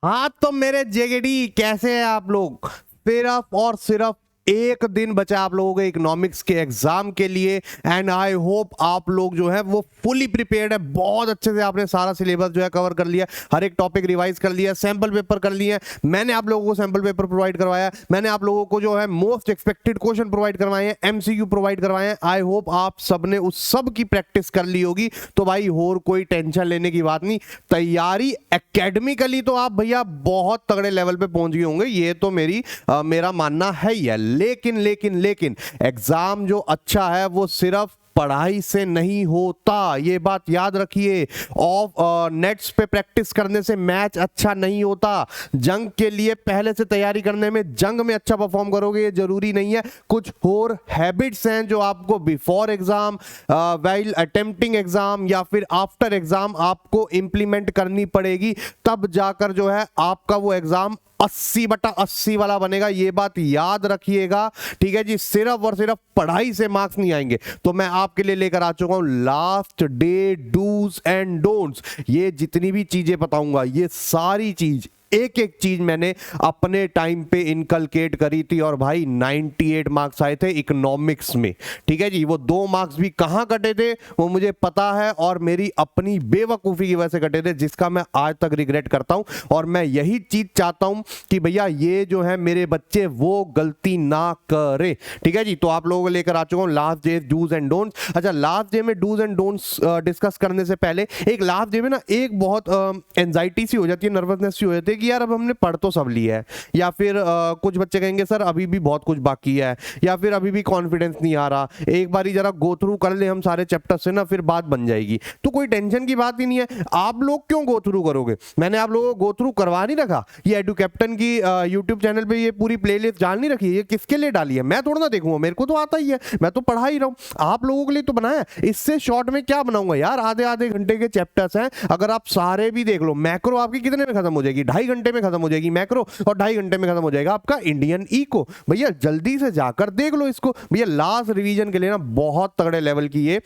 हाँ तो मेरे जेगेडी कैसे हैं आप लोग। सिर्फ और सिर्फ एक दिन बचा आप लोगों के इकोनॉमिक्स के एग्जाम के लिए एंड आई होप आप लोग जो है वो फुली प्रिपेयर्ड है। बहुत अच्छे से आपने सारा सिलेबस जो है कवर कर लिया, हर एक टॉपिक रिवाइज कर लिया, सैंपल पेपर कर लिए। मैंने आप लोगों को सैंपल पेपर प्रोवाइड करवाया, मैंने आप लोगों को जो है मोस्ट एक्सपेक्टेड क्वेश्चन प्रोवाइड करवाए हैं, एमसीक्यू प्रोवाइड करवाए हैं। आई होप आप सबने उस सब की प्रैक्टिस कर ली होगी। तो भाई और कोई टेंशन लेने की बात नहीं, तैयारी एकेडमिकली तो आप भैया बहुत तगड़े लेवल पे पहुंच गए होंगे, ये तो मेरा मानना है ही है। लेकिन लेकिन लेकिन एग्जाम जो अच्छा है वो सिर्फ पढ़ाई से नहीं होता, ये बात याद रखिए। ऑफ नेट्स पे प्रैक्टिस करने से मैच अच्छा नहीं होता। जंग के लिए पहले से तैयारी करने में, जंग में अच्छा परफॉर्म करोगे ये जरूरी नहीं है। कुछ और हैबिट्स हैं जो आपको before exam, while attempting exam या फिर आफ्टर एग्जाम आपको इंप्लीमेंट करनी पड़ेगी, तब जाकर जो है आपका वो एग्जाम 80/80 वाला बनेगा। ये बात याद रखिएगा, ठीक है जी। सिर्फ और सिर्फ पढ़ाई से मार्क्स नहीं आएंगे। तो मैं आपके लिए लेकर आ चुका हूं last day dos and don'ts. ये जितनी भी चीजें बताऊंगा, ये सारी चीज एक एक चीज मैंने अपने टाइम पे इनकलकेट करी थी और भाई 98 मार्क्स आए थे इकोनॉमिक्स में, ठीक है जी। वो 2 मार्क्स भी कहां कटे थे वो मुझे पता है और मेरी अपनी बेवकूफी की वजह से कटे थे, जिसका मैं आज तक रिग्रेट करता हूं। और मैं यही चीज चाहता हूं कि भैया ये जो है मेरे बच्चे वो गलती ना करे, ठीक है जी। तो आप लोगों को लेकर आ चुका हूं last day dos and don'ts. अच्छा, लास्ट डे में डूज एंड डोंट्स डिस्कस करने से पहले एक लास्ट डे में ना एक बहुत एंजाइटी सी हो जाती है, नर्वसनेस सी हो जाती है कि यार अब हमने पढ़ तो सब लिया है, या फिर कुछ बच्चे कहेंगे सर अभी भी बहुत कुछ बाकी है, या फिर अभी भी कॉन्फिडेंस नहीं आ रहा, एक बारी जरा गो थ्रू कर ले हम सारे चैप्टर से ना, फिर बात बन जाएगी। तो कोई टेंशन की बात ही नहीं है। आप लोग क्यों गो थ्रू करोगे, मैंने आप लोगों को गो थ्रू करवा नहीं रखा। ये एडू कैप्टन की यूट्यूब चैनल पे ये पूरी प्लेलिस्ट डाल नहीं रखी, ये किसके लिए डाली है? मैं थोड़ा ना देखूंगा, मेरे को तो आता ही है, मैं तो पढ़ा ही रहा हूं, आप लोगों के लिए तो बनाया। इससे शॉर्ट में क्या बनाऊंगा यार, आधे आधे घंटे के चैप्टर्स हैं, अगर आप सारे भी देख लो। मैक्रो आपकी कितने में खत्म हो जाएगी? 2.5 घंटे में खत्म हो जाएगी मैक्रो, और 2.5 घंटे में खत्म हो जाएगा आपका इंडियन इको। भैया जल्दी से जाकर देख लो इसको भैया। लास्ट रिवीजन के लिए ना बहुत तगड़े लेवल की ये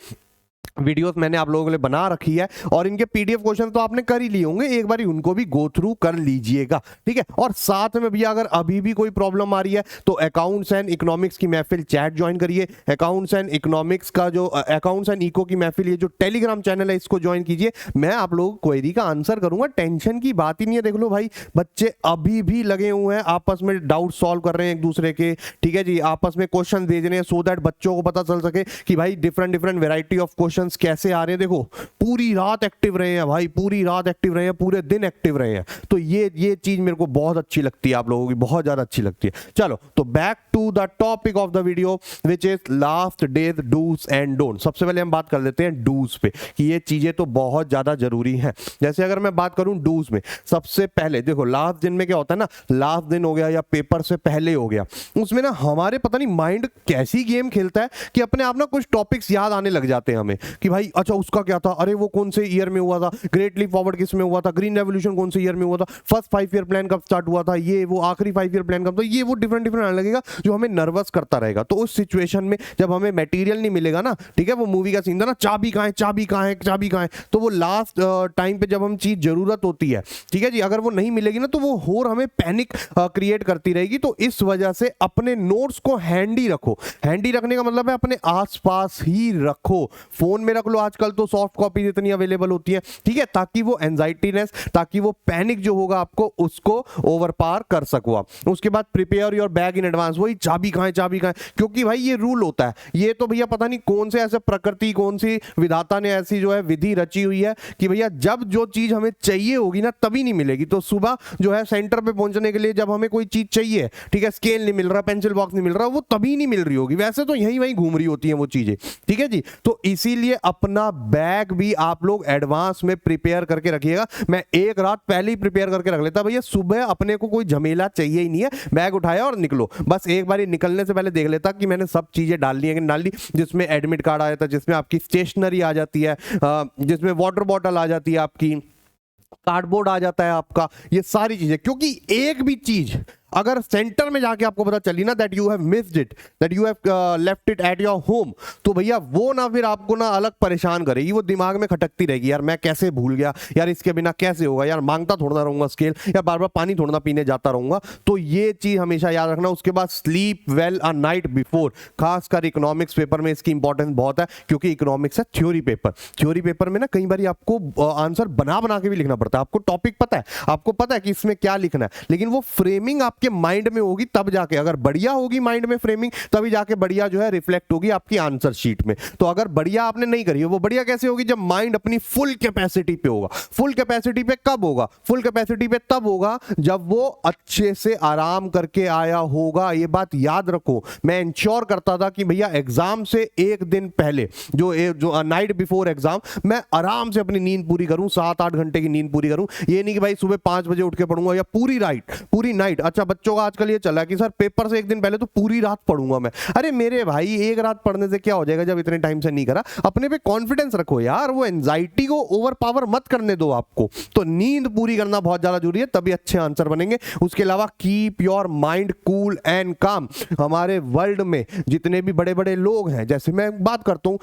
वीडियोस मैंने आप लोगों के लिए बना रखी है, और इनके पीडीएफ क्वेश्चन तो आपने कर ही लिए होंगे, एक बार उनको भी गो थ्रू कर लीजिएगा, ठीक है। और साथ में भैया अगर अभी भी कोई प्रॉब्लम आ रही है तो अकाउंट्स एंड इकोनॉमिक्स की महफिल चैट ज्वाइन करिए। अकाउंट्स एंड इकोनॉमिक्स का जो अकाउंट्स एंड इको की महफिल, ये जो टेलीग्राम चैनल है इसको ज्वाइन कीजिए। मैं आप लोगों को क्वेरी का आंसर करूंगा, टेंशन की बात ही नहीं है। देख लो भाई, बच्चे अभी भी लगे हुए हैं, आपस में डाउट सॉल्व कर रहे हैं एक दूसरे के, ठीक है जी। आपस में क्वेश्चन भेज रहे हैं सो दैट बच्चों को पता चल सके कि भाई different different variety of question कैसे आ रहे हैं। देखो पूरी रात एक्टिव रहे हैं भाई, पूरी रात एक्टिव रहे हैं, पूरे दिन एक्टिव रहे हैं। तो ये चीज मेरे को बहुत अच्छी लगती है, आप लोगों की बहुत ज्यादा अच्छी लगती है। चलो तो back to the topic of the video which is last days dos and don't. सबसे पहले हम बात कर लेते हैं डूज पे, कि ये चीजें तो बहुत ज्यादा जरूरी हैं। जैसे अगर मैं बात करूं डूज में, सबसे पहले देखो लास्ट दिन में क्या होता है ना, लास्ट दिन हो गया या पेपर से पहले हो गया, उसमें ना हमारे पता नहीं माइंड कैसी गेम खेलता है कि अपने आप ना कुछ टॉपिक्स याद आने लग जाते हैं हमें, कि भाई अच्छा उसका क्या था, अरे वो कौन से ईयर में हुआ था, ग्रेट लीप फॉरवर्ड किस में हुआ था, ग्रीन रेवोल्यूशन कौन से ईयर में हुआ था, फर्स्ट 5 ईयर प्लान कब स्टार्ट हुआ था, ये वो आखिरी 5 ईयर प्लान कब था, ये वो डिफरेंट डिफरेंट आने लगेगा जो हमें नर्वस करता रहेगा। तो उस सिचुएशन में जब हमें मटेरियल नहीं मिलेगा ना, ठीक है, वो मूवी का सीन था ना, चाबी कहां है, चाबी कहां है, चाबी कहां है, तो वो लास्ट टाइम पे जब हम चीज जरूरत होती है, ठीक है जी, अगर वो नहीं मिलेगी ना तो वो और हमें पैनिक क्रिएट करती रहेगी। तो इस वजह से अपने नोट्स को हैंडी रखो। हैंडी रखने का मतलब है अपने आसपास ही रखो, फोन में रख लो, आजकल तो सॉफ्ट कॉपी इतनी अवेलेबल होती है, ठीक है, ताकि वो एंजाइटीनेस, ताकि वो पैनिक जो होगा आपको उसको ओवर पार कर सको आप। उसके बाद prepare your bag in advance, वही चाबी कहां है, चाबी कहां है, क्योंकि भाई ये रूल होता है, ये तो भैया पता नहीं कौन से ऐसे प्रकृति, कौन सी विधाता ने ऐसी जो है विधि रची हुई है कि भैया जब जो चीज हमें चाहिए होगी ना तभी नहीं मिलेगी। तो सुबह जो है सेंटर पे पहुंचने के लिए जब हमें कोई चीज चाहिए, ठीक है, स्केल नहीं मिल रहा, पेंसिल बॉक्स नहीं मिल रहा, वो तभी नहीं मिल रही होगी, वैसे तो यहीं वहीं घूम रही होती है वो चीजें, ठीक है जी। तो इसीलिए अपना बैग भी आप लोग एडवांस में प्रिपेयर करके रखिएगा। मैं एक रात पहले ही प्रिपेयर करके रख लेता, भैया सुबह अपने को कोई झमेला चाहिए ही नहीं है, बैग उठाया और निकलो। बस एक बार निकलने से पहले देख लेता कि मैंने सब चीजें डाल ली है, डाल ली, जिसमें एडमिट कार्ड आ जाता है, जिसमें आपकी स्टेशनरी आ जाती है, जिसमें वाटर बॉटल आ जाती है आपकी, कार्डबोर्ड आ जाता है आपका, ये सारी चीजें। क्योंकि एक भी चीज अगर सेंटर में जाके आपको पता चली ना that you have missed it, that you have left it at your home, तो भैया वो ना फिर आपको ना अलग परेशान करेगी, वो दिमाग में खटकती रहेगी, यार मैं कैसे भूल गया, यार इसके बिना कैसे होगा, यार मांगता थोड़ा रहूंगा स्केल, या बार बार पानी थोड़ा पीने जाता रहूंगा। तो ये चीज हमेशा याद रखना। उसके बाद sleep well a night before, खासकर इकोनॉमिक्स पेपर में इसकी इंपॉर्टेंस बहुत है, क्योंकि इकोनॉमिक्स है थ्योरी पेपर। थ्योरी पेपर में ना कई बार आपको आंसर बना बना के भी लिखना पड़ता है। आपको टॉपिक पता है, आपको पता है कि इसमें क्या लिखना है, लेकिन वो फ्रेमिंग आपके माइंड में होगी तब जाके, अगर बढ़िया होगी माइंड में फ्रेमिंग, तभी जाके बढ़िया जो है रिफ्लेक्ट होगी आपकी आंसर शीट में। तो अगर बढ़िया आपने नहीं करी है, वो बढ़िया कैसे होगी, जब माइंड अपनी फुल कैपेसिटी पे होगा। फुल कैपेसिटी पे कब होगा, फुल कैपेसिटी पे तब होगा जब वो अच्छे से आराम करके आया होगा। ये बात याद रखो। मैं इंश्योर करता था कि भैया एग्जाम से एक दिन पहले, जो नाइट बिफोर एग्जाम, मैं आराम से अपनी नींद पूरी करूं, 7-8 घंटे की नींद पूरी करूं। ये नहीं कि भाई सुबह 5 बजे उठ के पढ़ूंगा या पूरी नाइट। अच्छा, बच्चों का आजकल ये चला है कि सर पेपर से एक दिन पहले तो पूरी रात पढ़ूंगा मैं। अरे मेरे भाई, एक रात पढ़ने से क्या हो जाएगा जब इतने टाइम से नहीं करा। अपने पे कॉन्फिडेंस रखो यार, वो एंजाइटी को ओवर पावर मत करने दो आपको। तो नींद पूरी करना बहुत ज्यादा जरूरी है, तभी अच्छे आंसर बनेंगे। उसके अलावा keep your mind cool and काम। हमारे वर्ल्ड में जितने भी बड़े बड़े लोग हैं, जैसे मैं बात करता हूँ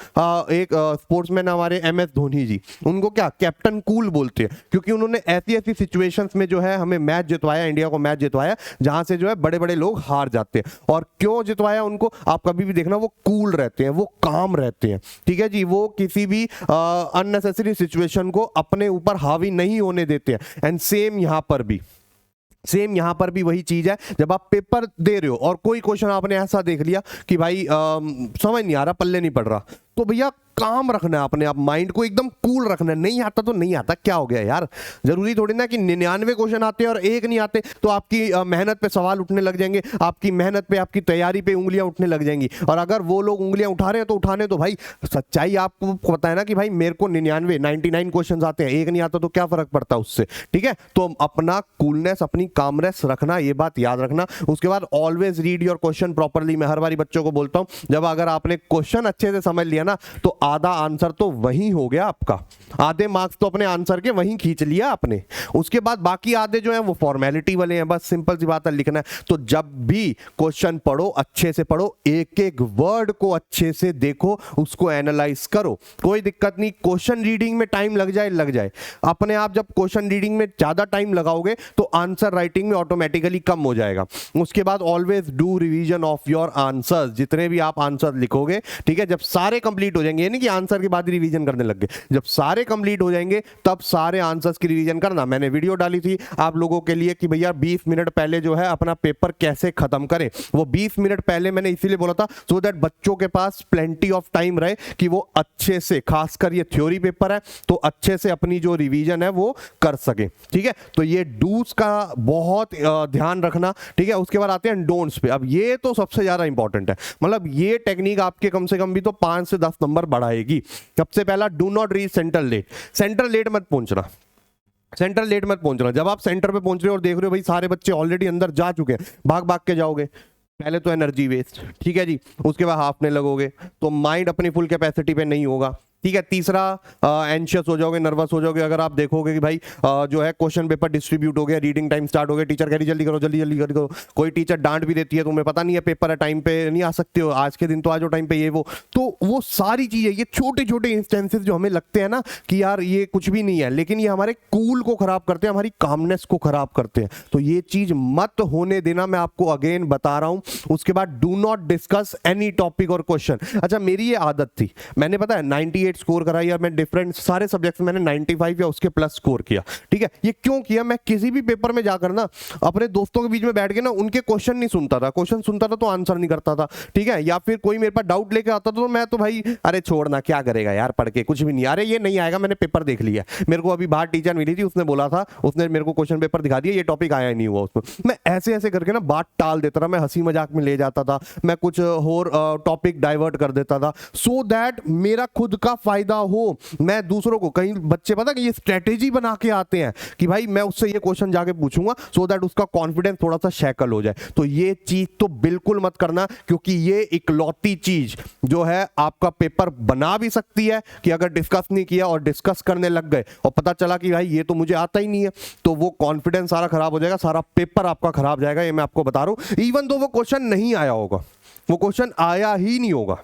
एक स्पोर्ट्समैन हमारे MS धोनी जी, उनको क्या कैप्टन कूल बोलते हैं, क्योंकि उन्होंने ऐसी ऐसी सिचुएशंस में जो है हमें मैच जितवाया, इंडिया को मैच जितवाया, जहां से जो है बड़े बड़े लोग हार जाते हैं। और क्यों जितवाया उनको, आप कभी भी देखना, वो कूल रहते हैं, वो काम रहते हैं। ठीक है जी, वो किसी भी अननेसेसरी सिचुएशन को अपने ऊपर हावी नहीं होने देते हैं। एंड सेम यहां पर भी वही चीज है। जब आप पेपर दे रहे हो और कोई क्वेश्चन आपने ऐसा देख लिया कि भाई समझ नहीं आ रहा, पल्ले नहीं पड़ रहा, तो भैया काम रखना है अपने आप, माइंड को एकदम कूल रखना है। नहीं आता तो नहीं आता, क्या हो गया यार। जरूरी थोड़ी ना कि 99 क्वेश्चन आते हैं और एक नहीं आते तो आपकी मेहनत पे सवाल उठने लग जाएंगे, आपकी मेहनत पे, आपकी तैयारी पे उंगलियां उठने लग जाएंगी। और अगर वो लोग उंगलियां उठा रहे हैं तो उठाने तो भाई, सच्चाई आपको पता है ना कि भाई मेरे को 99 क्वेश्चन आते हैं, एक नहीं आता तो क्या फर्क पड़ता है उससे। ठीक है, तो अपना कूलनेस, अपनी कामनेस रखना, ये बात याद रखना। उसके बाद always read your question properly. मैं हर बारी बच्चों को बोलता हूं, जब अगर आपने क्वेश्चन अच्छे से समझ लिया ना, तो आधा आंसर तो वही हो गया आपका, आधे मार्क्स तो अपने आंसर के वहीं खींच लिया आपने। उसके बाद बाकी आधे जो हैं वो फॉर्मेलिटी वाले हैं, बस सिंपल सी बात है, लिखना है। तो जब भी क्वेश्चन पढ़ो, अच्छे से पढ़ो, एक एक वर्ड को अच्छे से देखो, उसको एनालाइज करो। कोई दिक्कत नहीं, क्वेश्चन रीडिंग में टाइम लग जाए अपने आप। जब क्वेश्चन रीडिंग में ज्यादा टाइम लगाओगे तो आंसर राइटिंग में ऑटोमेटिकली कम हो जाएगा। उसके बाद always do revision of your answers. जितने भी आप आंसर लिखोगे, ठीक है, जब सारे कंप्लीट हो जाएंगे, यानी कि आंसर के बाद रिवीजन करने लग गए, जब सारे कंप्लीट हो जाएंगे तब सारे आंसर्स की रिवीजन करना। मैंने वीडियो डाली थी आप लोगों के लिए कि भैया 20 मिनट पहले जो है अपना पेपर कैसे खत्म करें। वो 20 मिनट पहले मैंने इसीलिए बोला था, सो दैट बच्चों के पास प्लेंटी ऑफ टाइम रहे कि वो अच्छे से, खासकर ये थ्योरी पेपर है तो अच्छे से अपनी जो रिवीजन है वो कर सके। ठीक है, तो ये डूज का बहुत ध्यान रखना। ठीक है, उसके बाद आते हैं डोंट्स पे। अब ये तो सबसे ज्यादा इंपॉर्टेंट है, मतलब ये टेक्निक आपके कम से कम भी तो 5 से 10 नंबर बढ़ाएगी। सबसे पहला, do not reach centre late. Centre late मत पहुंचना। जब आप सेंटर पे पहुंच रहे हो और देख रहे हो भाई सारे बच्चे ऑलरेडी अंदर जा चुके हैं, भाग भाग के जाओगे, पहले तो एनर्जी वेस्ट। ठीक है जी, उसके बाद हाफने लगोगे तो माइंड अपनी फुल कैपेसिटी पे नहीं होगा। ठीक है, तीसरा, एंशियस हो जाओगे, नर्वस हो जाओगे। अगर आप देखोगे कि भाई जो है क्वेश्चन पेपर डिस्ट्रीब्यूट हो गया, रीडिंग टाइम स्टार्ट हो गया, टीचर कह रही जल्दी करो, कोई टीचर डांट भी देती है, तुम्हें पता नहीं है पेपर है, टाइम पे नहीं आ सकते हो, आज के दिन तो आ जाओ टाइम पे, ये वो। तो वो सारी चीजें, ये छोटे छोटे इंस्टेंसेस जो हमें लगते हैं ना कि यार ये कुछ भी नहीं है, लेकिन ये हमारे कूल को खराब करते हैं, हमारी कामनेस को खराब करते हैं। तो ये चीज मत होने देना, मैं आपको अगेन बता रहा हूं। उसके बाद do not discuss any topic और क्वेश्चन। अच्छा, मेरी ये आदत थी, मैंने पता है 98 स्कोर करा, या मैं डिफरेंट सारे सब्जेक्ट्स में मैंने 95 या उसके प्लस स्कोर किया। ठीक है, ये क्यों किया, मैं किसी भी पेपर में जाकर ना अपने दोस्तों के बीच में बैठ के ना उनके क्वेश्चन नहीं सुनता था, क्वेश्चन सुनता था तो आंसर नहीं करता था। ठीक है, या फिर कोई मेरे पास डाउट लेके आता था तो मैं तो भाई, अरे छोड़ना, क्या करेगा यार पढ़ के, कुछ भी नहीं, अरे ये नहीं आएगा, मैंने पेपर देख लिया। मेरे को अभी बाहर टीचर मिली थी, उसने बोला था, उसने मेरे को क्वेश्चन पेपर दिखा दिया, ये टॉपिक आया ही नहीं हुआ उसमें। मैं ऐसे ऐसे करके ना बात टाल देता था, मैं हंसी मजाक में ले जाता था, मैं कुछ और टॉपिक डाइवर्ट कर देता था, सो दैट मेरा खुद का फायदा हो, मैं दूसरों को, कहीं बच्चे पता कि ये स्ट्रेटेजी बना के आते हैं कि भाई मैं उससे ये क्वेश्चन जाके पूछूंगा सो दैट उसका कॉन्फिडेंस थोड़ा सा शैकल हो जाए। तो ये चीज तो बिल्कुल मत करना, क्योंकि ये इकलौती चीज जो है आपका पेपर बना भी सकती है कि अगर डिस्कस नहीं किया और डिस्कस करने लग गए और पता चला कि भाई ये तो मुझे आता ही नहीं है, तो वो कॉन्फिडेंस सारा खराब हो जाएगा, सारा पेपर आपका खराब जाएगा। ये मैं आपको बता रहा हूं, इवन दो वो क्वेश्चन नहीं आया होगा, वो क्वेश्चन आया ही नहीं होगा।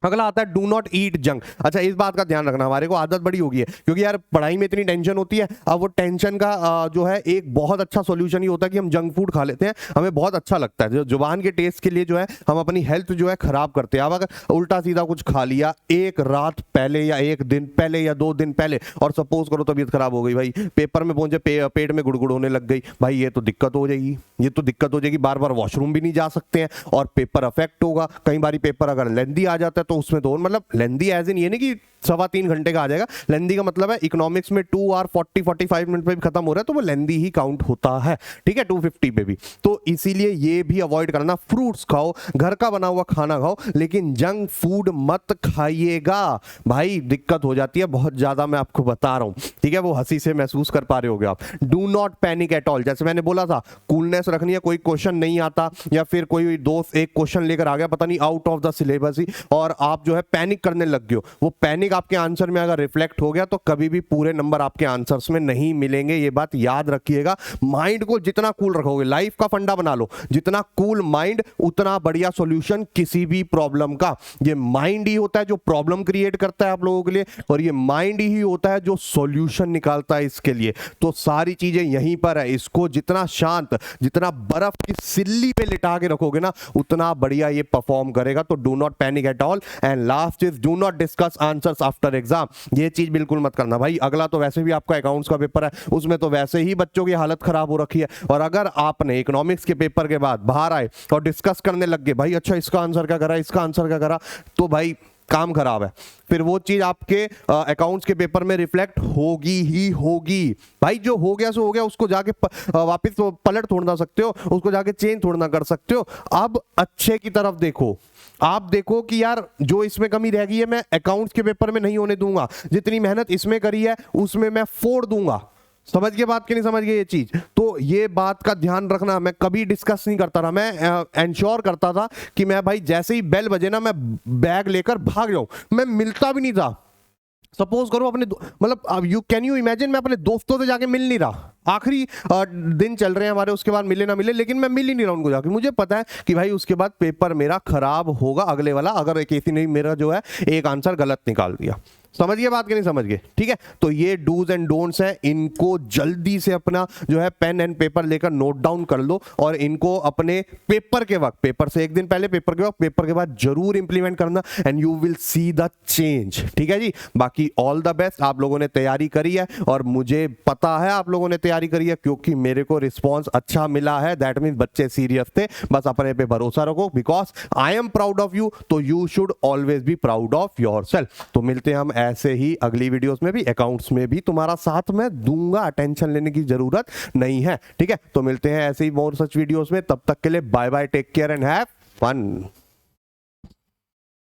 अगला आता है डू नॉट ईट जंक। अच्छा, इस बात का ध्यान रखना, हमारे को आदत बड़ी होगी है, क्योंकि यार पढ़ाई में इतनी टेंशन होती है। अब वो टेंशन का जो है एक बहुत अच्छा सॉल्यूशन ही होता है कि हम जंक फूड खा लेते हैं, हमें बहुत अच्छा लगता है, जो जुबान के टेस्ट के लिए जो है हम अपनी हेल्थ जो है खराब करते हैं। अब अगर उल्टा सीधा कुछ खा लिया एक रात पहले या एक दिन पहले या 2 दिन पहले, और सपोज करो तबीयत खराब हो गई भाई, पेपर में पहुंचे पेट में गुड़गुड़ होने लग गई, भाई ये तो दिक्कत हो जाएगी, ये तो दिक्कत हो जाएगी। बार बार वॉशरूम भी नहीं जा सकते हैं और पेपर अफेक्ट होगा। कई बार पेपर अगर लेंदी आ जाता है तो उसमें तो मतलब लेंदी एज इन ये नहीं कि 3.25 घंटे का आ जाएगा, लेंदी का मतलब है इकोनॉमिक्स में 2 आवर 40-45 मिनट पे भी खत्म हो रहा है तो वो लेंदी ही काउंट होता है, ठीक है, 250 पे भी। तो इसीलिए ये भी अवॉइड करना, फ्रूट्स खाओ, घर का बना हुआ खाना खाओ, लेकिन जंक फूड मत खाइएगा भाई, दिक्कत हो जाती है बहुत ज्यादा, मैं आपको बता रहा हूं, ठीक है। वो हंसी से महसूस कर पा रहे होगे आप। Do not panic at all, जैसे मैंने बोला था कूलनेस रखनी है, कोई क्वेश्चन नहीं आता या फिर कोई दोस्त एक क्वेश्चन लेकर आ गया पता नहीं आउट ऑफ द सिलेबस ही, और आप जो है पैनिक करने लग गए हो, वो पैनिक आपके आंसर में अगर रिफ्लेक्ट हो गया तो कभी भी पूरे नंबर आपके आंसर्स में नहीं मिलेंगे, ये बात याद रखिएगा। माइंड को जितना कूल रखोगे, लाइफ का फंडा बना लो, जितना कूल माइंड उतना बढ़िया सॉल्यूशन किसी भी प्रॉब्लम का। ये माइंड ही होता है जो प्रॉब्लम क्रिएट करता है आप लोगों के लिए, और ये माइंड ही होता है जो सॉल्यूशन निकालता है इसके लिए। तो सारी चीजें यहीं पर है, इसको जितना शांत, जितना बर्फ की सिल्ली पे लिटा के रखोगे ना, उतना बढ़िया ये परफॉर्म करेगा। तो do not panic at all, and last is do not discuss answers after exam. ये चीज बिल्कुल मत करना भाई। अगला तो वैसे भी आपका अकाउंट्स का पेपर है, उसमें तो वैसे ही बच्चों की हालत खराब हो रखी है, और अगर आपने इकोनॉमिक्स के पेपर के बाद बाहर आए और डिस्कस करने लग गए भाई अच्छा इसका आंसर क्या करा, इसका आंसर क्या करा, तो भाई काम खराब है। फिर वो चीज आपके अकाउंट्स के पेपर में रिफ्लेक्ट होगी ही होगी भाई। जो हो गया सो हो गया, उसको जाके वापस पलट थोड़ना सकते हो, उसको जाके चेंज थोड़ना कर सकते हो। अब अच्छे की तरफ देखो, आप देखो कि यार जो इसमें कमी रह गई है मैं अकाउंट्स के पेपर में नहीं होने दूंगा, जितनी मेहनत इसमें करी है उसमें मैं फोड़ दूंगा। समझ गए बात कि नहीं समझ गए ये चीज? तो ये बात का ध्यान रखना। मैं कभी डिस्कस नहीं करता था, मैं एंश्योर करता था कि मैं भाई जैसे ही बेल बजे ना मैं बैग लेकर भाग जाऊं, मैं मिलता भी नहीं था। सपोज करो अपने मतलब अब कैन यू इमेजिन, मैं अपने दोस्तों से जाके मिल नहीं रहा, आखिरी दिन चल रहे हैं हमारे, उसके बाद मिले ना मिले, लेकिन मैं मिल ही नहीं रहा उनको जाके। मुझे पता है कि भाई उसके बाद पेपर मेरा खराब होगा अगले वाला, अगर एक किसी ने मेरा जो है एक आंसर गलत निकाल दिया। समझ गए बात कि नहीं समझ गए? ठीक है, तो ये डूज एंड डोंट्स है, इनको जल्दी से अपना जो है पेन एंड पेपर लेकर नोट डाउन कर लो, और इनको अपने पेपर के वक्त, पेपर से एक दिन पहले, पेपर के वक्त, पेपर के बाद जरूर इंप्लीमेंट करना, and you will see the change. ठीक है जी, बाकी ऑल द बेस्ट। आप लोगों ने तैयारी करी है और मुझे पता है आप लोगों ने तैयारी करी है, क्योंकि मेरे को रिस्पॉन्स अच्छा मिला है। दैट मीन्स बच्चे सीरियस थे। बस अपने पे भरोसा रखो, because I am proud of you, तो you should always be proud of yourself. तो मिलते हैं हम ऐसे ही अगली वीडियोस में भी, अकाउंट्स में भी तुम्हारा साथ मैं दूंगा, टेंशन लेने की जरूरत नहीं है। ठीक है, तो मिलते हैं ऐसे ही मोर सच वीडियोस में, तब तक के लिए bye bye, take care and have fun.